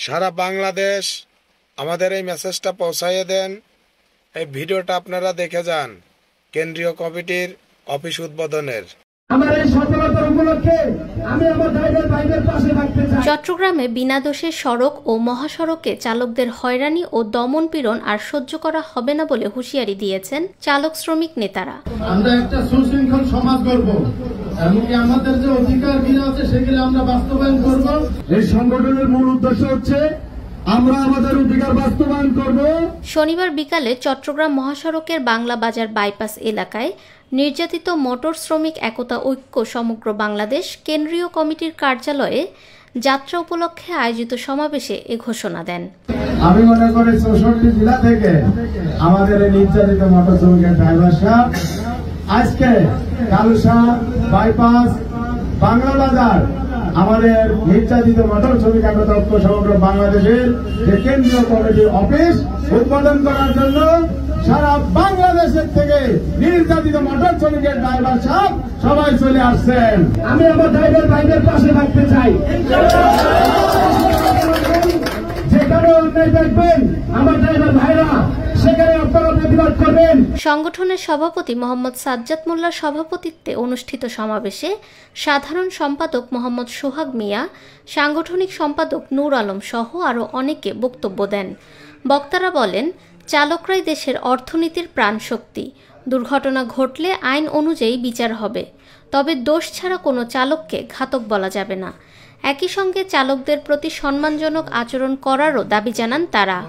সারা বাংলাদেশ আমাদের এই মেসেজটা পৌঁছাইয়ে দেন। এই ভিডিওটা আপনারা দেখে যান কেন্দ্রীয় কমিটির অফিস উদ্বোধনের। চট্টগ্রামে বিনা দোষে সড়ক ও মহাসড়কে চালকদের হয়রানি ও দমন পীড়ন আর সহ্য করা হবে না বলে হুঁশিয়ারি দিয়েছেন চালক শ্রমিক নেতারা। আমরা একটা সুশৃঙ্খল সমাজ গড়ব, এমনকি আমাদের যে অধিকার আছে সেগুলো আমরা বাস্তবায়ন করব। এই সংগঠনের মূল উদ্দেশ্য হচ্ছে আমরা আমাদের অধিকার বাস্তবায়ন করব। শনিবার বিকালে চট্টগ্রাম মহাসড়কের বাংলা বাজার বাইপাস এলাকায় নির্যাতিত মোটর শ্রমিক একতা ঐক্য সমগ্র বাংলাদেশ কেন্দ্রীয় কমিটির কার্যালয়ে যাত্রা উপলক্ষে আয়োজিত সমাবেশে এ ঘোষণা দেন। আমি মনে করি ৬৪ জেলা থেকে আমাদের নির্যাতিত মোটর শ্রমিকের ড্রাইভাররা আজকে কালুশা বাইপাস বাংলা বাজার আমাদের নির্যাতিত মোটর শ্রমিক একতা ঐক্য সমগ্র বাংলাদেশের যে কেন্দ্রীয় কমিটির অফিস উদ্বোধন করার জন্য সারা বাংলাদেশের থেকে নির্যাতিত মোটর শ্রমিকের ড্রাইভার সাহেব সবাই চলে আসছেন। আমি আমার ড্রাইভার ভাইদের পাশে থাকতে চাই। যেখানে অন্যায় দেখবেন আমার ড্রাইভার ভাইরা সেখানে আপনারা প্রতিবাদ করবেন। সংগঠনের সভাপতি মোহাম্মদ সাজ্জাদ মোল্লার সভাপতিত্বে অনুষ্ঠিত সমাবেশে সাধারণ সম্পাদক মোহাম্মদ সোহাগ মিয়া, সাংগঠনিক সম্পাদক নূর আলম সহ আরও অনেকে বক্তব্য দেন। বক্তারা বলেন, চালকরাই দেশের অর্থনীতির প্রাণশক্তি। দুর্ঘটনা ঘটলে আইন অনুযায়ী বিচার হবে, তবে দোষ ছাড়া কোনো চালককে ঘাতক বলা যাবে না। একই সঙ্গে চালকদের প্রতি সম্মানজনক আচরণ করারও দাবি জানান তারা।